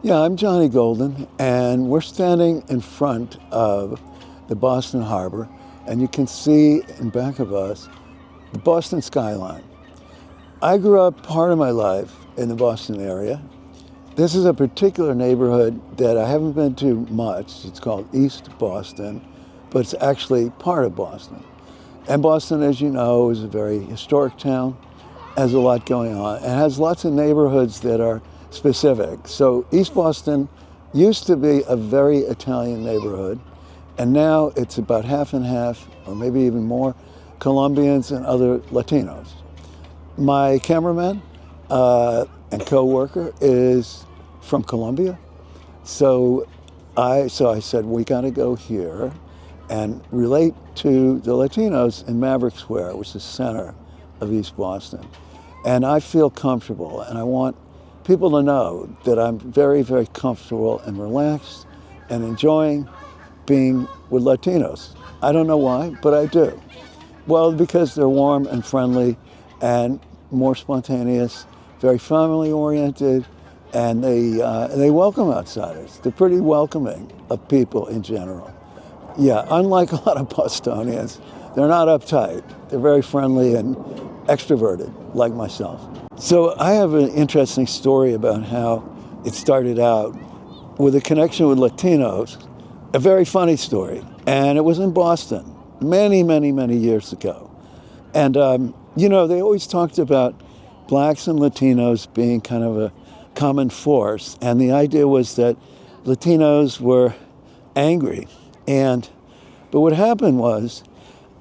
Yeah, I'm Johnny Golden, and we're standing in front of the Boston Harbor, and you can see in back of us the Boston skyline. I grew up part of my life in the Boston area. This is a particular neighborhood that I haven't been to much. It's called East Boston, but it's actually part of Boston. And Boston, as you know, is a very historic town, has a lot going on, and has lots of neighborhoods that are specific. So East Boston used to be a very Italian neighborhood, and now it's about half and half, or maybe even more, Colombians and other Latinos. My cameraman and co-worker is from Colombia, so I said, we gotta go here and relate to the Latinos in Maverick Square, which is the center of East Boston. And I feel comfortable, and I want people to know that I'm very, very comfortable and relaxed and enjoying being with Latinos. I don't know why, but I do. Well, because they're warm and friendly and more spontaneous, very family-oriented, and they welcome outsiders. They're pretty welcoming of people in general. Yeah, unlike a lot of Bostonians, they're not uptight. They're very friendly and extroverted, like myself. So I have an interesting story about how it started out with a connection with Latinos, a very funny story. And it was in Boston many, many, many years ago. And, they always talked about blacks and Latinos being kind of a common force. And the idea was that Latinos were angry. But what happened was,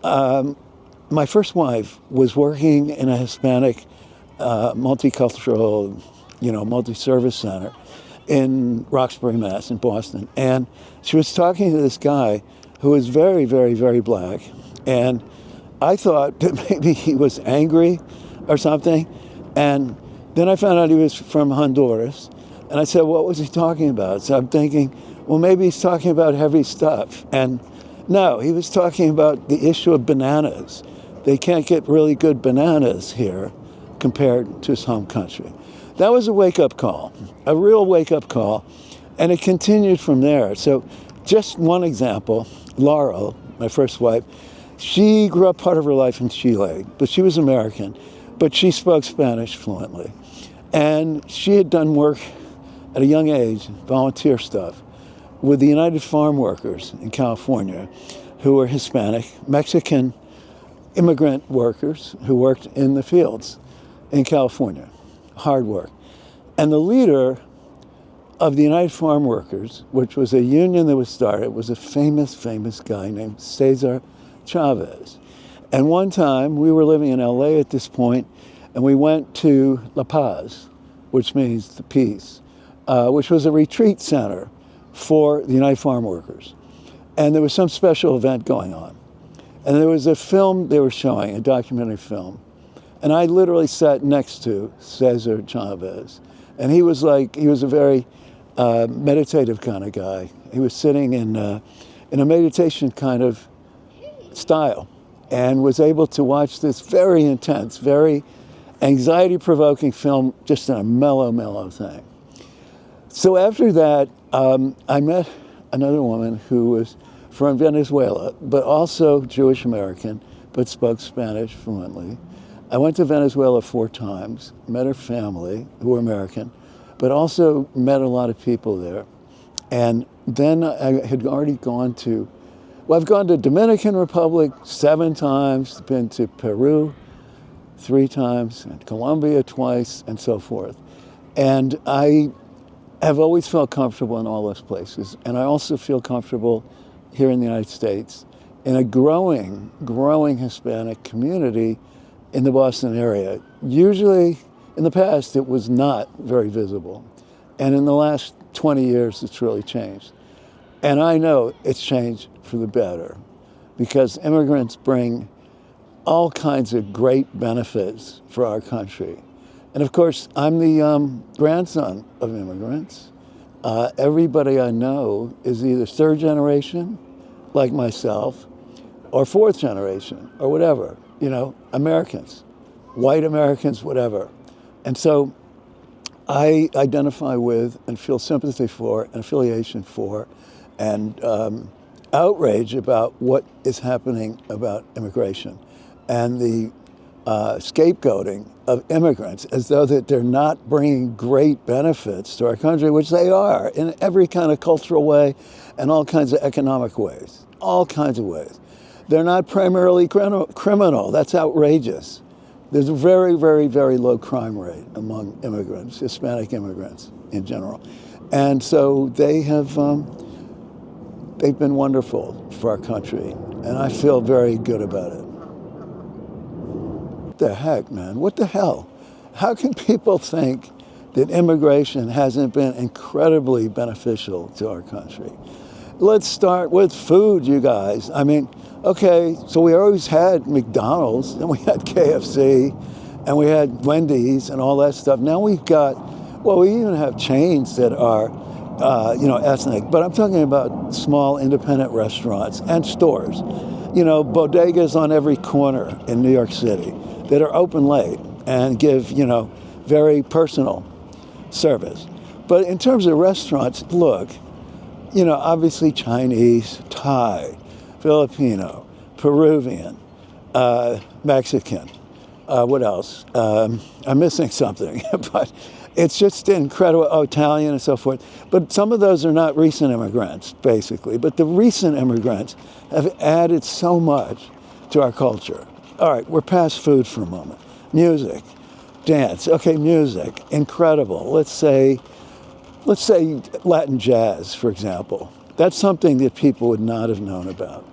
my first wife was working in a Hispanic multicultural, multi-service center in Roxbury, Mass, in Boston. And she was talking to this guy who was very, very, very black. And I thought that maybe he was angry or something. And then I found out he was from Honduras. And I said, what was he talking about? So I'm thinking, well, maybe he's talking about heavy stuff. And no, he was talking about the issue of bananas. They can't get really good bananas here compared to his home country. That was a wake-up call, a real wake-up call, and it continued from there. So just one example, Laurel, my first wife, she grew up part of her life in Chile, but she was American, but she spoke Spanish fluently. And she had done work at a young age, volunteer stuff, with the United Farm Workers in California, who were Hispanic, Mexican immigrant workers who worked in the fields in California, hard work. And the leader of the United Farm Workers, which was a union that was started, was a famous, famous guy named Cesar Chavez. And one time, we were living in LA at this point, and we went to La Paz, which means the peace, which was a retreat center for the United Farm Workers. And there was some special event going on. And there was a film they were showing, a documentary film. And I literally sat next to Cesar Chavez. And he was a very meditative kind of guy. He was sitting in a meditation kind of style and was able to watch this very intense, very anxiety-provoking film, just in a mellow, mellow thing. So after that, I met another woman who was from Venezuela, but also Jewish American, but spoke Spanish fluently. I went to Venezuela 4 times, met her family, who were American, but also met a lot of people there. And then I had already I've gone to Dominican Republic 7 times, been to Peru 3 times, and Colombia twice, and so forth. And I have always felt comfortable in all those places. And I also feel comfortable here in the United States in a growing Hispanic community in the Boston area. Usually, in the past, it was not very visible. And in the last 20 years, it's really changed. And I know it's changed for the better because immigrants bring all kinds of great benefits for our country. And of course, I'm the grandson of immigrants. Everybody I know is either 3rd generation, like myself, or 4th generation, or whatever, Americans, white Americans, whatever. And so I identify with and feel sympathy for and affiliation for and outrage about what is happening about immigration and the scapegoating of immigrants as though that they're not bringing great benefits to our country, which they are in every kind of cultural way and all kinds of economic ways, all kinds of ways. They're not primarily criminal. That's outrageous. There's a very, very, very low crime rate among immigrants, Hispanic immigrants in general. And so they have, they've been wonderful for our country, and I feel very good about it. What the heck, man? What the hell? How can people think that immigration hasn't been incredibly beneficial to our country? Let's start with food, you guys. I mean, okay, so we always had McDonald's, and we had KFC, and we had Wendy's and all that stuff. Now we've got, well, we even have chains that are, ethnic, but I'm talking about small independent restaurants and stores, bodegas on every corner in New York City that are open late and give, very personal service. But in terms of restaurants, look, obviously Chinese, Thai, Filipino, Peruvian, Mexican, what else? I'm missing something, but it's just incredible. Oh, Italian and so forth. But some of those are not recent immigrants, basically. But the recent immigrants have added so much to our culture. All right, we're past food for a moment. Music, dance. Okay, music, incredible. Let's say Latin jazz, for example. That's something that people would not have known about.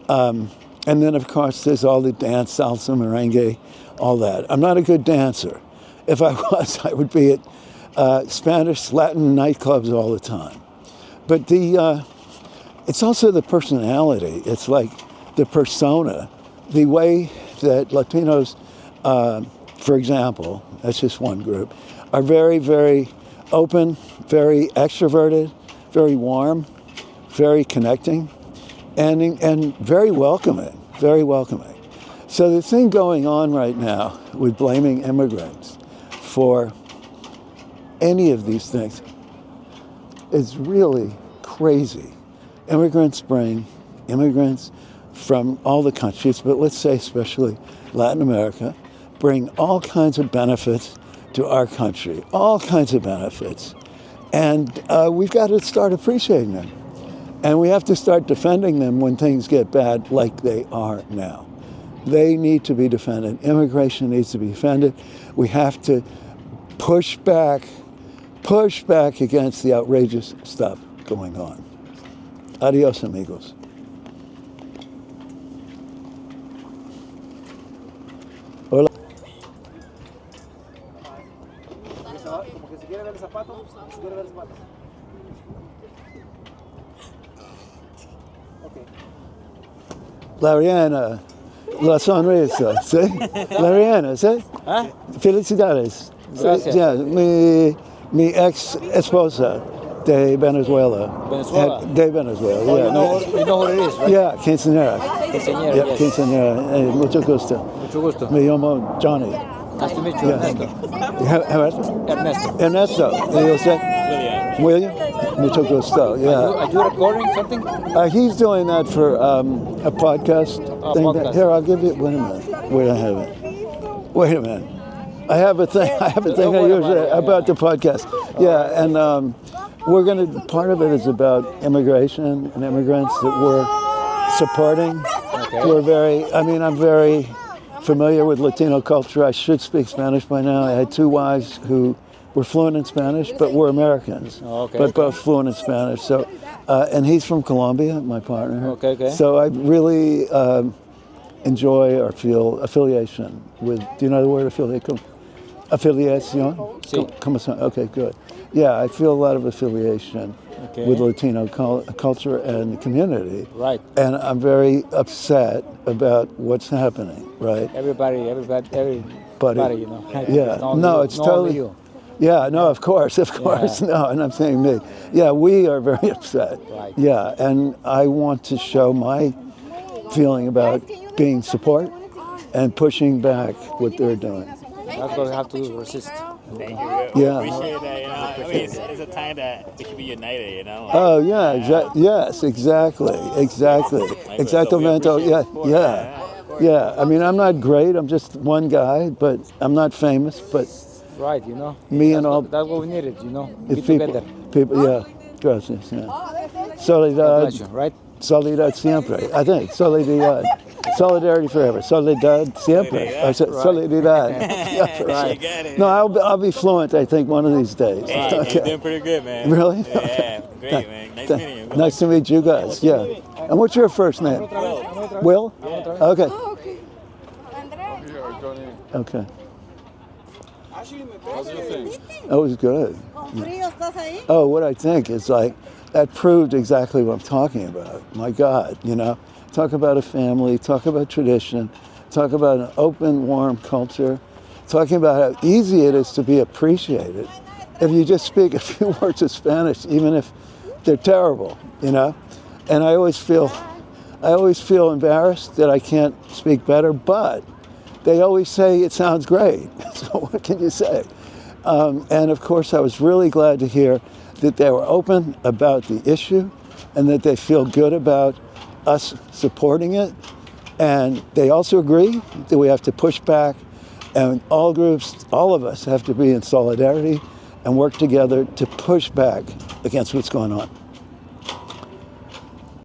And then, of course, there's all the dance, salsa, merengue, all that. I'm not a good dancer. If I was, I would be at Spanish, Latin nightclubs all the time. But it's also the personality. It's like the persona, the way that Latinos, for example, that's just one group, are very, very open, very extroverted, very warm, very connecting, and very welcoming, very welcoming. So the thing going on right now with blaming immigrants for any of these things is really crazy. Immigrants from all the countries, but let's say especially Latin America, bring all kinds of benefits to our country, all kinds of benefits. And we've got to start appreciating them. And we have to start defending them when things get bad like they are now. They need to be defended. Immigration needs to be defended. We have to push back against the outrageous stuff going on. Adios, amigos. Hola. Lariana, la sonrisa, ¿sí? Lariana, ¿sí? ¿Ah? Felicidades. Gracias. Yeah, mi ex esposa de Venezuela. Venezuela? De Venezuela, Oh, yeah. you know what it is, right? Yeah, Quinceanera. Quinceanera, Yeah, yes. Quinceanera. Mucho gusto. Mucho gusto. Me llamo Johnny. Nice to meet you, Yeah. Ernesto. Ernesto. Ernesto. Ernesto. ¿Y usted? William. Mucho gusto. Yeah. Are you recording something? He's doing that for a podcast thing. Podcast. Here, I'll give you. Wait a minute. Wait, I have it. Wait a minute. I have a thing. I usually about the podcast. Yeah, and we're going to. Part of it is about immigration and immigrants that we're supporting. Okay. I'm very familiar with Latino culture. I should speak Spanish by now. I had two wives who were fluent in Spanish, but were Americans, but both fluent in Spanish. So, and he's from Colombia, my partner. Okay. So I really enjoy or feel affiliation with. Do you know the word affiliation? Affiliación? Sí. ¿Cómo se llama? Okay, good. Yeah, I feel a lot of affiliation with Latino culture and community. Right. And I'm very upset about what's happening, right? Everybody, you know. Yeah, no, it's totally you. Yeah, no, of course, no, and I'm saying me. Yeah, we are very upset. Right. Yeah, and I want to show my feeling about being support and pushing back what they're doing. That's what we have to resist. Thank you. Yeah. Appreciate that. You know, I mean, it's a time that we should be united. You know. Oh yeah, yes, exactly. Exactamento. Yeah. I mean, I'm not great. I'm just one guy, but I'm not famous. But Right, you know. me and all That's what we needed, you know. Be if people, together. yeah. Gracias. Yeah. God Soledad, bless you, right? Soledad siempre. I think solidaridad, solidarity forever. Soledad siempre. Solidaridad. Right. No, I'll be fluent. I think one of these days. Hey, you're doing pretty good, man. Really? Yeah, great, man. Nice meeting you. Nice to meet you guys. Yeah. And what's your first name? Will. Okay. Okay. That was good. Oh, what I think is like, that proved exactly what I'm talking about. My God, you know, talk about a family, talk about tradition, talk about an open, warm culture, talking about how easy it is to be appreciated if you just speak a few words of Spanish, even if they're terrible, you know. And I always feel embarrassed that I can't speak better, but they always say it sounds great. So what can you say? And of course, I was really glad to hear that they were open about the issue and that they feel good about us supporting it. And they also agree that we have to push back, and all groups, all of us have to be in solidarity and work together to push back against what's going on.